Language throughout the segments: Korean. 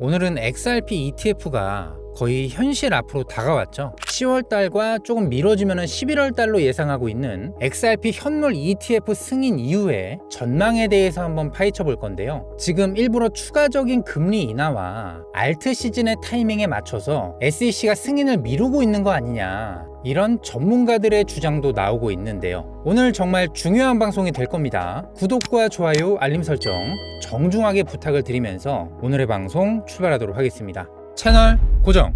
오늘은 XRP ETF가 거의 현실 앞으로 다가왔죠. 10월달과 조금 미뤄지면 11월달로 예상하고 있는 XRP 현물 ETF 승인 이후에 전망에 대해서 한번 파헤쳐 볼 건데요. 지금 일부러 추가적인 금리 인하와 알트 시즌의 타이밍에 맞춰서 SEC가 승인을 미루고 있는 거 아니냐, 이런 전문가들의 주장도 나오고 있는데요. 오늘 정말 중요한 방송이 될 겁니다. 구독과 좋아요, 알림 설정 정중하게 부탁을 드리면서 오늘의 방송 출발하도록 하겠습니다. 채널 고정!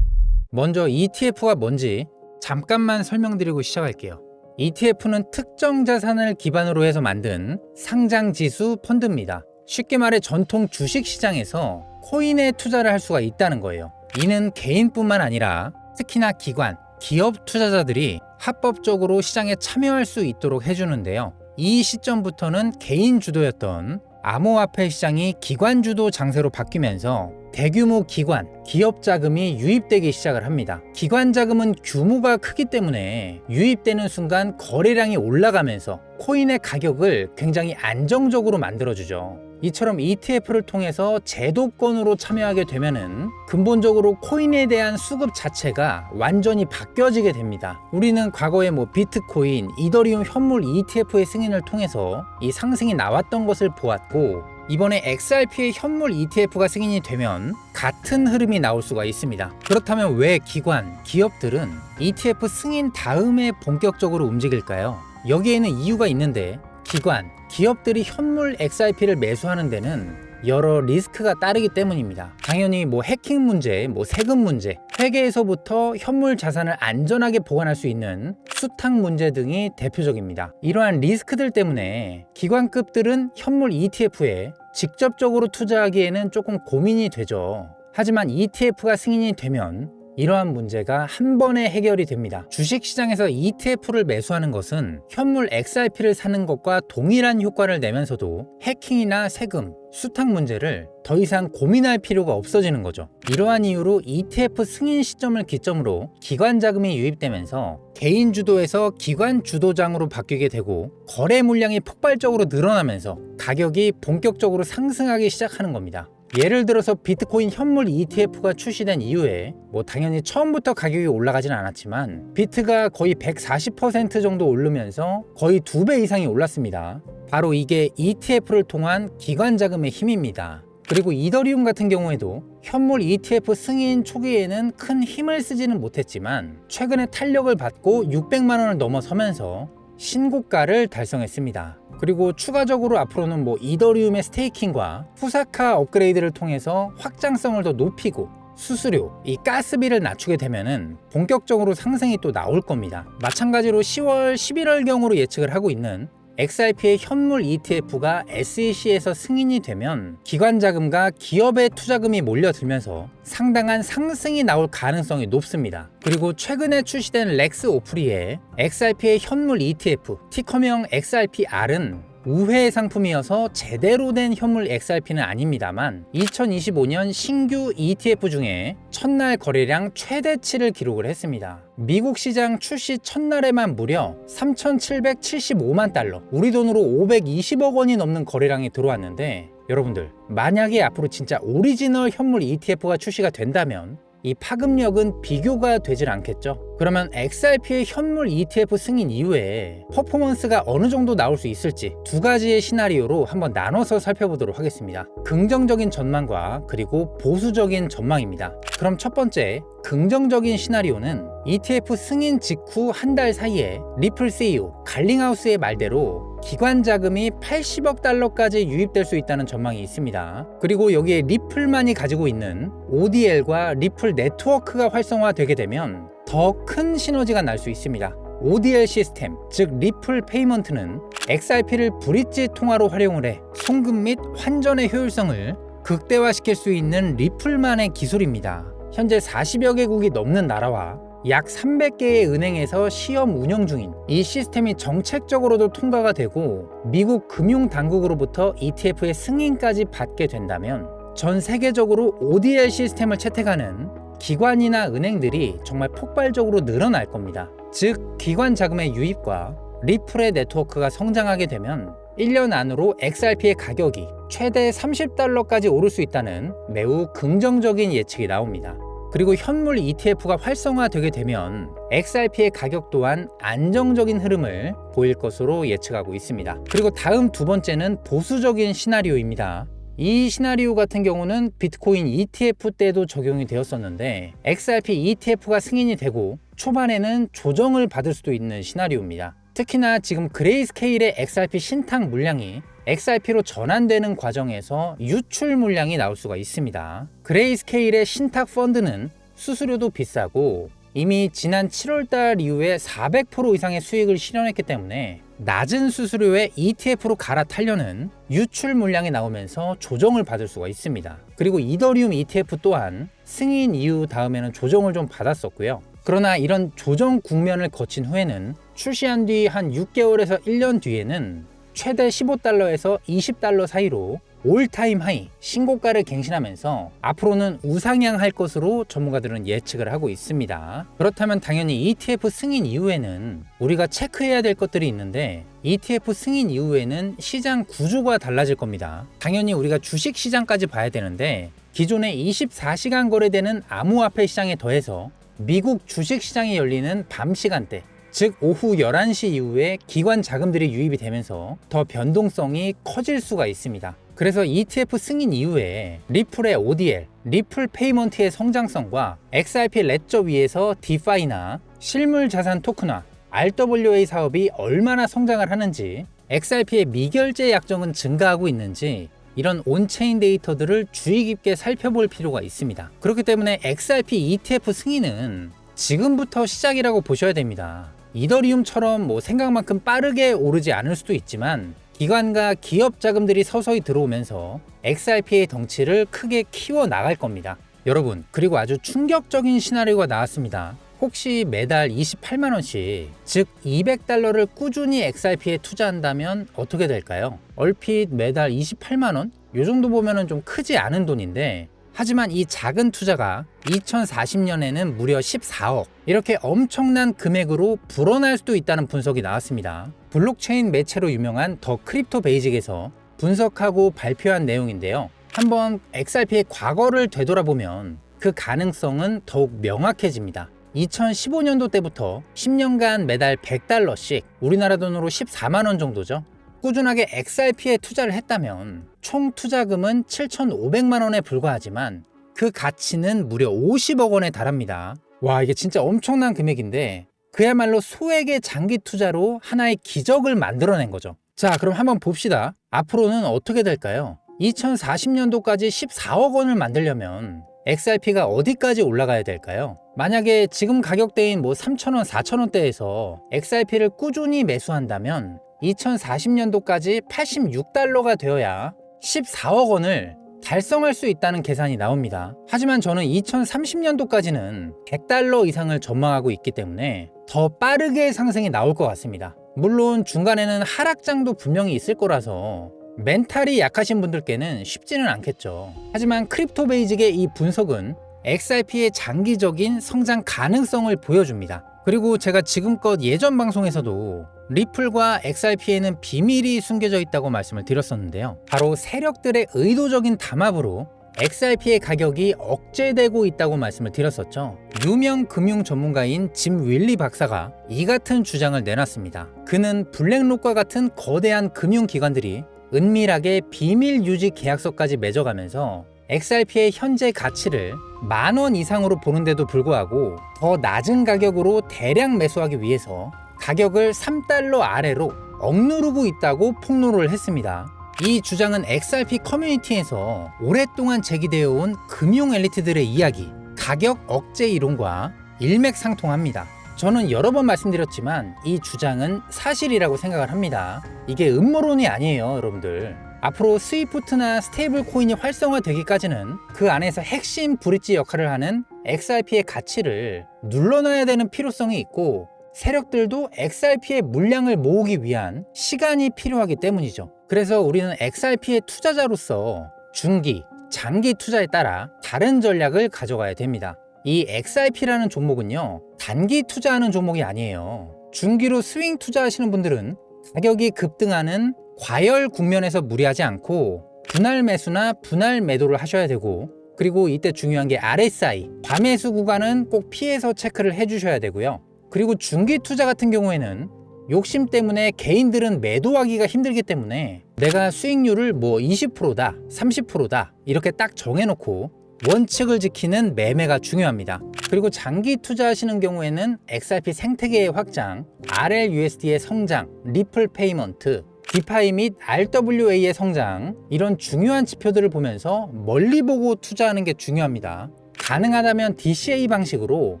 먼저 ETF가 뭔지 잠깐만 설명드리고 시작할게요. ETF는 특정 자산을 기반으로 해서 만든 상장지수 펀드입니다. 쉽게 말해 전통 주식시장에서 코인에 투자를 할 수가 있다는 거예요. 이는 개인뿐만 아니라 특히나 기관, 기업 투자자들이 합법적으로 시장에 참여할 수 있도록 해주는데요. 이 시점부터는 개인 주도였던 암호화폐 시장이 기관 주도 장세로 바뀌면서 대규모 기관, 기업 자금이 유입되기 시작을 합니다. 기관 자금은 규모가 크기 때문에 유입되는 순간 거래량이 올라가면서 코인의 가격을 굉장히 안정적으로 만들어주죠. 이처럼 ETF를 통해서 제도권으로 참여하게 되면은 근본적으로 코인에 대한 수급 자체가 완전히 바뀌어지게 됩니다. 우리는 과거에 비트코인, 이더리움 현물 ETF의 승인을 통해서 이 상승이 나왔던 것을 보았고, 이번에 XRP의 현물 ETF가 승인이 되면 같은 흐름이 나올 수가 있습니다. 그렇다면 왜 기관, 기업들은 ETF 승인 다음에 본격적으로 움직일까요? 여기에는 이유가 있는데, 기관, 기업들이 현물 XRP를 매수하는 데는 여러 리스크가 따르기 때문입니다. 당연히 해킹 문제, 세금 문제, 회계에서부터 현물 자산을 안전하게 보관할 수 있는 수탁 문제 등이 대표적입니다. 이러한 리스크들 때문에 기관급들은 현물 ETF에 직접적으로 투자하기에는 조금 고민이 되죠. 하지만 ETF가 승인이 되면 이러한 문제가 한 번에 해결이 됩니다. 주식시장에서 ETF를 매수하는 것은 현물 XRP를 사는 것과 동일한 효과를 내면서도 해킹이나 세금, 수탁 문제를 더 이상 고민할 필요가 없어지는 거죠. 이러한 이유로 ETF 승인 시점을 기점으로 기관 자금이 유입되면서 개인 주도에서 기관 주도장으로 바뀌게 되고 거래 물량이 폭발적으로 늘어나면서 가격이 본격적으로 상승하기 시작하는 겁니다. 예를 들어서 비트코인 현물 ETF가 출시된 이후에 당연히 처음부터 가격이 올라가진 않았지만 비트가 거의 140% 정도 오르면서 거의 2배 이상이 올랐습니다. 바로 이게 ETF를 통한 기관 자금의 힘입니다. 그리고 이더리움 같은 경우에도 현물 ETF 승인 초기에는 큰 힘을 쓰지는 못했지만 최근에 탄력을 받고 600만 원을 넘어서면서 신고가를 달성했습니다. 그리고 추가적으로 앞으로는 이더리움의 스테이킹과 푸사카 업그레이드를 통해서 확장성을 더 높이고 수수료, 이 가스비를 낮추게 되면은 본격적으로 상승이 또 나올 겁니다. 마찬가지로 10월, 11월경으로 예측을 하고 있는 XRP의 현물 ETF가 SEC에서 승인이 되면 기관 자금과 기업의 투자금이 몰려들면서 상당한 상승이 나올 가능성이 높습니다. 그리고 최근에 출시된 렉스 오프리의 XRP의 현물 ETF, 티커명 XRPR은 우회 상품이어서 제대로 된 현물 XRP는 아닙니다만 2025년 신규 ETF 중에 첫날 거래량 최대치를 기록을 했습니다. 미국 시장 출시 첫날에만 무려 3,775만 달러, 우리 돈으로 520억 원이 넘는 거래량이 들어왔는데, 여러분들 만약에 앞으로 진짜 오리지널 현물 ETF가 출시가 된다면 이 파급력은 비교가 되질 않겠죠. 그러면 XRP의 현물 ETF 승인 이후에 퍼포먼스가 어느 정도 나올 수 있을지 두 가지의 시나리오로 한번 나눠서 살펴보도록 하겠습니다. 긍정적인 전망과 그리고 보수적인 전망입니다. 그럼 첫 번째, 긍정적인 시나리오는 ETF 승인 직후 한 달 사이에 리플 CEO 갈링하우스의 말대로 기관 자금이 80억 달러까지 유입될 수 있다는 전망이 있습니다. 그리고 여기에 리플만이 가지고 있는 ODL과 리플 네트워크가 활성화되게 되면 더 큰 시너지가 날 수 있습니다. ODL 시스템, 즉 리플 페이먼트는 XRP를 브릿지 통화로 활용을 해 송금 및 환전의 효율성을 극대화시킬 수 있는 리플만의 기술입니다. 현재 40여 개국이 넘는 나라와 약 300개의 은행에서 시험 운영 중인 이 시스템이 정책적으로도 통과가 되고 미국 금융당국으로부터 ETF의 승인까지 받게 된다면 전 세계적으로 ODL 시스템을 채택하는 기관이나 은행들이 정말 폭발적으로 늘어날 겁니다. 즉 기관 자금의 유입과 리플의 네트워크가 성장하게 되면 1년 안으로 XRP의 가격이 최대 $30까지 오를 수 있다는 매우 긍정적인 예측이 나옵니다. 그리고 현물 ETF가 활성화되게 되면 XRP의 가격 또한 안정적인 흐름을 보일 것으로 예측하고 있습니다. 그리고 다음 두 번째는 보수적인 시나리오입니다. 이 시나리오 같은 경우는 비트코인 ETF 때도 적용이 되었었는데 XRP ETF가 승인이 되고 초반에는 조정을 받을 수도 있는 시나리오입니다. 특히나 지금 그레이스케일의 XRP 신탁 물량이 XRP로 전환되는 과정에서 유출 물량이 나올 수가 있습니다. 그레이스케일의 신탁 펀드는 수수료도 비싸고 이미 지난 7월달 이후에 400% 이상의 수익을 실현했기 때문에 낮은 수수료에 ETF로 갈아타려는 유출 물량이 나오면서 조정을 받을 수가 있습니다. 그리고 이더리움 ETF 또한 승인 이후 다음에는 조정을 좀 받았었고요. 그러나 이런 조정 국면을 거친 후에는 출시한 뒤 한 6개월에서 1년 뒤에는 최대 $15에서 $20 사이로 올타임 하이, 신고가를 갱신하면서 앞으로는 우상향할 것으로 전문가들은 예측을 하고 있습니다. 그렇다면 당연히 ETF 승인 이후에는 우리가 체크해야 될 것들이 있는데 ETF 승인 이후에는 시장 구조가 달라질 겁니다. 당연히 우리가 주식 시장까지 봐야 되는데 기존의 24시간 거래되는 암호화폐 시장에 더해서 미국 주식 시장이 열리는 밤 시간대, 즉 오후 11시 이후에 기관 자금들이 유입이 되면서 더 변동성이 커질 수가 있습니다. 그래서 ETF 승인 이후에 리플의 ODL, 리플 페이먼트의 성장성과 XRP 레저 위에서 디파이나 실물 자산 토큰화, RWA 사업이 얼마나 성장을 하는지, XRP의 미결제 약정은 증가하고 있는지 이런 온체인 데이터들을 주의 깊게 살펴볼 필요가 있습니다. 그렇기 때문에 XRP ETF 승인은 지금부터 시작이라고 보셔야 됩니다. 이더리움처럼 생각만큼 빠르게 오르지 않을 수도 있지만 기관과 기업 자금들이 서서히 들어오면서 XRP의 덩치를 크게 키워 나갈 겁니다. 여러분, 그리고 아주 충격적인 시나리오가 나왔습니다. 혹시 매달 28만원씩, 즉 $200를 꾸준히 XRP에 투자한다면 어떻게 될까요? 얼핏 매달 28만원? 이 정도 보면 좀 크지 않은 돈인데, 하지만 이 작은 투자가 2040년에는 무려 14억, 이렇게 엄청난 금액으로 불어날 수도 있다는 분석이 나왔습니다. 블록체인 매체로 유명한 더 크립토 베이직에서 분석하고 발표한 내용인데요. 한번 XRP의 과거를 되돌아보면 그 가능성은 더욱 명확해집니다. 2015년도 때부터 10년간 매달 $100씩, 우리나라 돈으로 14만원 정도죠. 꾸준하게 XRP에 투자를 했다면 총 투자금은 7,500만원에 불과하지만 그 가치는 무려 50억 원에 달합니다. 와, 이게 진짜 엄청난 금액인데 그야말로 소액의 장기 투자로 하나의 기적을 만들어낸 거죠. 자, 그럼 한번 봅시다. 앞으로는 어떻게 될까요? 2040년도까지 14억 원을 만들려면 XRP가 어디까지 올라가야 될까요? 만약에 지금 가격대인 3,000원, 4,000원대에서 XRP를 꾸준히 매수한다면 2040년도까지 $86가 되어야 14억 원을 달성할 수 있다는 계산이 나옵니다. 하지만 저는 2030년도까지는 $100 이상을 전망하고 있기 때문에 더 빠르게 상승이 나올 것 같습니다. 물론 중간에는 하락장도 분명히 있을 거라서 멘탈이 약하신 분들께는 쉽지는 않겠죠. 하지만 크립토 베이직의 이 분석은 XRP의 장기적인 성장 가능성을 보여줍니다. 그리고 제가 지금껏 예전 방송에서도 리플과 XRP에는 비밀이 숨겨져 있다고 말씀을 드렸었는데요. 바로 세력들의 의도적인 담합으로 XRP의 가격이 억제되고 있다고 말씀을 드렸었죠. 유명 금융 전문가인 짐 윌리 박사가 이 같은 주장을 내놨습니다. 그는 블랙록과 같은 거대한 금융기관들이 은밀하게 비밀 유지 계약서까지 맺어가면서 XRP의 현재 가치를 10,000원 이상으로 보는데도 불구하고 더 낮은 가격으로 대량 매수하기 위해서 가격을 $3 아래로 억누르고 있다고 폭로를 했습니다. 이 주장은 XRP 커뮤니티에서 오랫동안 제기되어 온 금융 엘리트들의 이야기, 가격 억제 이론과 일맥상통합니다. 저는 여러 번 말씀드렸지만 이 주장은 사실이라고 생각을 합니다. 이게 음모론이 아니에요, 여러분들. 앞으로 스위프트나 스테이블 코인이 활성화되기까지는 그 안에서 핵심 브릿지 역할을 하는 XRP의 가치를 눌러놔야 되는 필요성이 있고, 세력들도 XRP의 물량을 모으기 위한 시간이 필요하기 때문이죠. 그래서 우리는 XRP의 투자자로서 중기, 장기 투자에 따라 다른 전략을 가져가야 됩니다. 이 XRP라는 종목은요, 단기 투자하는 종목이 아니에요. 중기로 스윙 투자하시는 분들은 가격이 급등하는 과열 국면에서 무리하지 않고 분할 매수나 분할 매도를 하셔야 되고, 그리고 이때 중요한 게 RSI, 과매수 구간은 꼭 피해서 체크를 해주셔야 되고요. 그리고 중기 투자 같은 경우에는 욕심 때문에 개인들은 매도하기가 힘들기 때문에 내가 수익률을 뭐 20%다, 30%다 이렇게 딱 정해놓고 원칙을 지키는 매매가 중요합니다. 그리고 장기 투자하시는 경우에는 XRP 생태계의 확장, RLUSD의 성장, 리플 페이먼트, 디파이 및 RWA의 성장, 이런 중요한 지표들을 보면서 멀리 보고 투자하는 게 중요합니다. 가능하다면 DCA 방식으로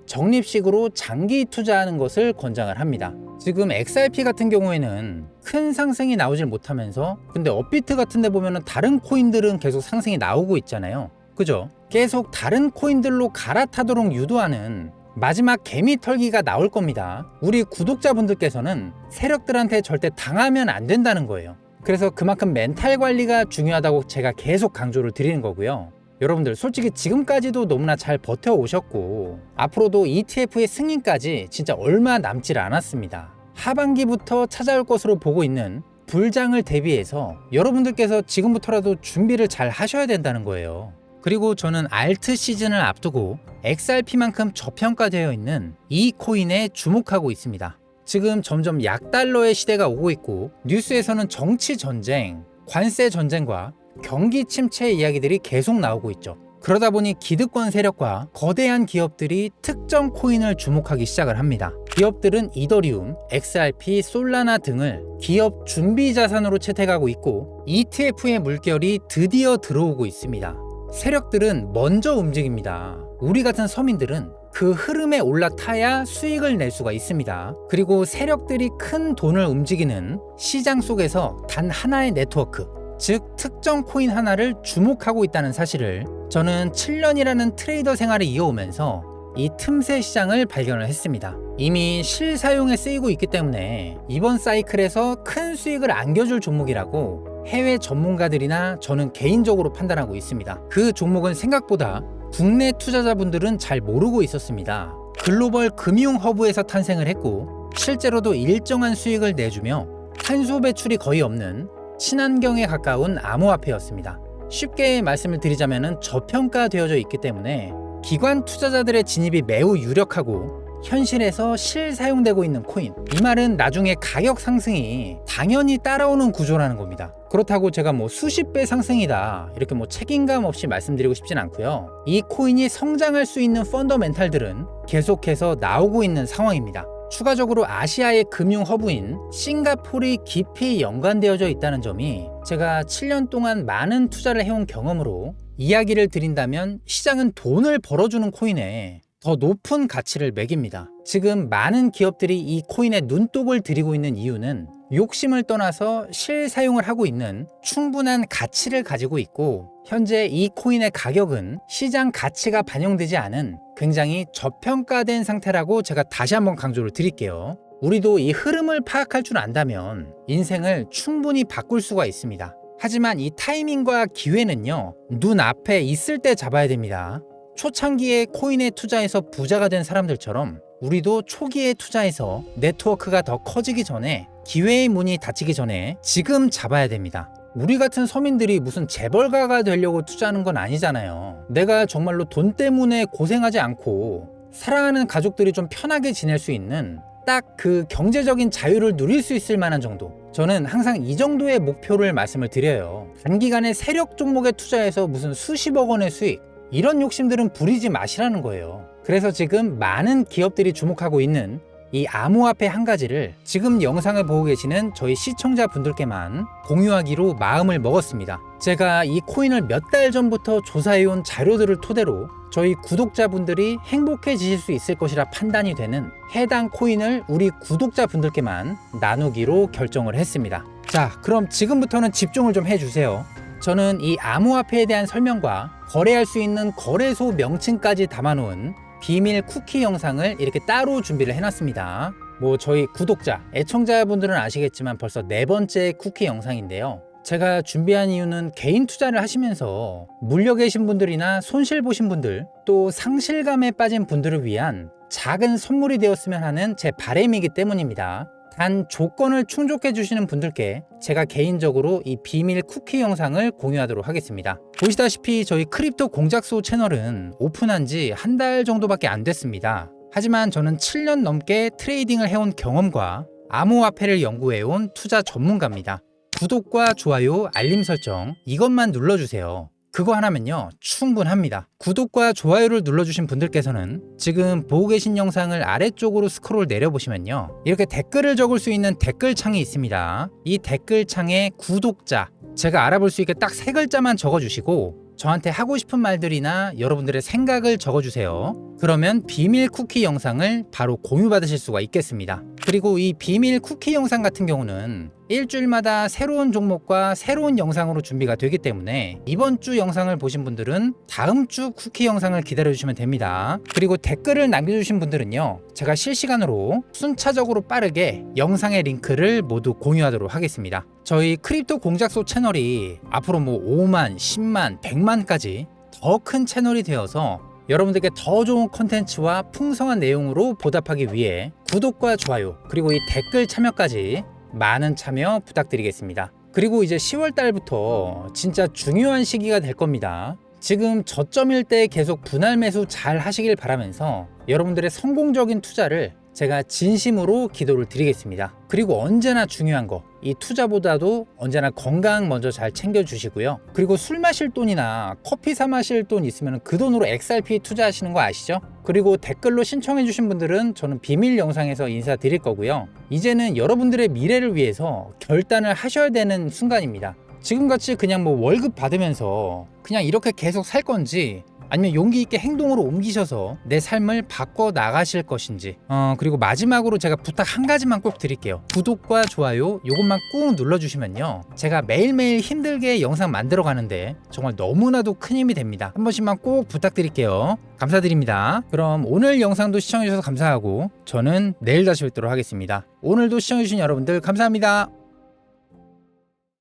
적립식으로 장기 투자하는 것을 권장을 합니다. 지금 XRP 같은 경우에는 큰 상승이 나오질 못하면서, 근데 업비트 같은 데 보면은 다른 코인들은 계속 상승이 나오고 있잖아요. 그죠? 계속 다른 코인들로 갈아타도록 유도하는 마지막 개미 털기가 나올 겁니다. 우리 구독자분들께서는 세력들한테 절대 당하면 안 된다는 거예요. 그래서 그만큼 멘탈 관리가 중요하다고 제가 계속 강조를 드리는 거고요. 여러분들 솔직히 지금까지도 너무나 잘 버텨오셨고 앞으로도 ETF의 승인까지 진짜 얼마 남질 않았습니다. 하반기부터 찾아올 것으로 보고 있는 불장을 대비해서 여러분들께서 지금부터라도 준비를 잘 하셔야 된다는 거예요. 그리고 저는 알트 시즌을 앞두고 XRP만큼 저평가되어 있는 이 코인에 주목하고 있습니다. 지금 점점 약달러의 시대가 오고 있고 뉴스에서는 정치 전쟁, 관세 전쟁과 경기 침체 이야기들이 계속 나오고 있죠. 그러다 보니 기득권 세력과 거대한 기업들이 특정 코인을 주목하기 시작을 합니다. 기업들은 이더리움, XRP, 솔라나 등을 기업 준비 자산으로 채택하고 있고 ETF의 물결이 드디어 들어오고 있습니다. 세력들은 먼저 움직입니다. 우리 같은 서민들은 그 흐름에 올라타야 수익을 낼 수가 있습니다. 그리고 세력들이 큰 돈을 움직이는 시장 속에서 단 하나의 네트워크, 즉 특정 코인 하나를 주목하고 있다는 사실을 저는 7년이라는 트레이더 생활을 이어오면서 이 틈새 시장을 발견을 했습니다. 이미 실사용에 쓰이고 있기 때문에 이번 사이클에서 큰 수익을 안겨줄 종목이라고 해외 전문가들이나 저는 개인적으로 판단하고 있습니다. 그 종목은 생각보다 국내 투자자분들은 잘 모르고 있었습니다. 글로벌 금융 허브에서 탄생을 했고 실제로도 일정한 수익을 내주며 탄소 배출이 거의 없는 친환경에 가까운 암호화폐였습니다. 쉽게 말씀을 드리자면 저평가되어져 있기 때문에 기관 투자자들의 진입이 매우 유력하고 현실에서 실사용되고 있는 코인, 이 말은 나중에 가격 상승이 당연히 따라오는 구조라는 겁니다. 그렇다고 제가 뭐 수십 배 상승이다 이렇게 뭐 책임감 없이 말씀드리고 싶진 않고요. 이 코인이 성장할 수 있는 펀더멘탈들은 계속해서 나오고 있는 상황입니다. 추가적으로 아시아의 금융 허브인 싱가포르이 깊이 연관되어져 있다는 점이 제가 7년 동안 많은 투자를 해온 경험으로 이야기를 드린다면 시장은 돈을 벌어주는 코인에 더 높은 가치를 매깁니다. 지금 많은 기업들이 이 코인에 눈독을 들이고 있는 이유는 욕심을 떠나서 실사용을 하고 있는 충분한 가치를 가지고 있고 현재 이 코인의 가격은 시장 가치가 반영되지 않은 굉장히 저평가된 상태라고 제가 다시 한번 강조를 드릴게요. 우리도 이 흐름을 파악할 줄 안다면 인생을 충분히 바꿀 수가 있습니다. 하지만 이 타이밍과 기회는요, 눈앞에 있을 때 잡아야 됩니다. 초창기에 코인에 투자해서 부자가 된 사람들처럼 우리도 초기에 투자해서 네트워크가 더 커지기 전에, 기회의 문이 닫히기 전에 지금 잡아야 됩니다. 우리 같은 서민들이 무슨 재벌가가 되려고 투자하는 건 아니잖아요. 내가 정말로 돈 때문에 고생하지 않고 사랑하는 가족들이 좀 편하게 지낼 수 있는 딱 그 경제적인 자유를 누릴 수 있을 만한 정도, 저는 항상 이 정도의 목표를 말씀을 드려요. 단기간에 세력 종목에 투자해서 무슨 수십억 원의 수익, 이런 욕심들은 부리지 마시라는 거예요. 그래서 지금 많은 기업들이 주목하고 있는 이 암호화폐 한 가지를 지금 영상을 보고 계시는 저희 시청자분들께만 공유하기로 마음을 먹었습니다. 제가 이 코인을 몇 달 전부터 조사해온 자료들을 토대로 저희 구독자분들이 행복해지실 수 있을 것이라 판단이 되는 해당 코인을 우리 구독자분들께만 나누기로 결정을 했습니다. 자, 그럼 지금부터는 집중을 좀 해주세요. 저는 이 암호화폐에 대한 설명과 거래할 수 있는 거래소 명칭까지 담아놓은 비밀 쿠키 영상을 이렇게 따로 준비를 해놨습니다. 뭐 저희 구독자, 애청자분들은 아시겠지만 벌써 4번째 쿠키 영상인데요. 제가 준비한 이유는 개인 투자를 하시면서 물려 계신 분들이나 손실 보신 분들, 또 상실감에 빠진 분들을 위한 작은 선물이 되었으면 하는 제 바람이기 때문입니다. 단 조건을 충족해 주시는 분들께 제가 개인적으로 이 비밀 쿠키 영상을 공유하도록 하겠습니다. 보시다시피 저희 크립토 공작소 채널은 오픈한 지 한 달 정도밖에 안 됐습니다. 하지만 저는 7년 넘게 트레이딩을 해온 경험과 암호화폐를 연구해온 투자 전문가입니다. 구독과 좋아요, 알림 설정 이것만 눌러주세요. 그거 하나면요 충분합니다. 구독과 좋아요를 눌러주신 분들께서는 지금 보고 계신 영상을 아래쪽으로 스크롤 내려보시면요 이렇게 댓글을 적을 수 있는 댓글 창이 있습니다. 이 댓글 창에 구독자, 제가 알아볼 수 있게 딱 3글자만 적어주시고 저한테 하고 싶은 말들이나 여러분들의 생각을 적어주세요. 그러면 비밀 쿠키 영상을 바로 공유받으실 수가 있겠습니다. 그리고 이 비밀 쿠키 영상 같은 경우는 일주일마다 새로운 종목과 새로운 영상으로 준비가 되기 때문에 이번 주 영상을 보신 분들은 다음 주 쿠키 영상을 기다려주시면 됩니다. 그리고 댓글을 남겨주신 분들은요 제가 실시간으로 순차적으로 빠르게 영상의 링크를 모두 공유하도록 하겠습니다. 저희 크립토 공작소 채널이 앞으로 5만, 10만, 100만까지 더 큰 채널이 되어서 여러분들께 더 좋은 컨텐츠와 풍성한 내용으로 보답하기 위해 구독과 좋아요 그리고 이 댓글 참여까지 많은 참여 부탁드리겠습니다. 그리고 이제 10월 달부터 진짜 중요한 시기가 될 겁니다. 지금 저점일 때 계속 분할 매수 잘 하시길 바라면서 여러분들의 성공적인 투자를 제가 진심으로 기도를 드리겠습니다. 그리고 언제나 중요한 거, 이 투자보다도 언제나 건강 먼저 잘 챙겨주시고요. 그리고 술 마실 돈이나 커피 사 마실 돈 있으면 그 돈으로 XRP 투자하시는 거 아시죠? 그리고 댓글로 신청해주신 분들은 저는 비밀 영상에서 인사드릴 거고요. 이제는 여러분들의 미래를 위해서 결단을 하셔야 되는 순간입니다. 지금같이 그냥 월급 받으면서 그냥 이렇게 계속 살 건지 아니면 용기 있게 행동으로 옮기셔서 내 삶을 바꿔 나가실 것인지 그리고 마지막으로 제가 부탁 한 가지만 꼭 드릴게요. 구독과 좋아요 요것만 꾹 눌러주시면요 제가 매일매일 힘들게 영상 만들어 가는데 정말 너무나도 큰 힘이 됩니다. 한 번씩만 꼭 부탁드릴게요. 감사드립니다. 그럼 오늘 영상도 시청해주셔서 감사하고 저는 내일 다시 뵙도록 하겠습니다. 오늘도 시청해주신 여러분들 감사합니다.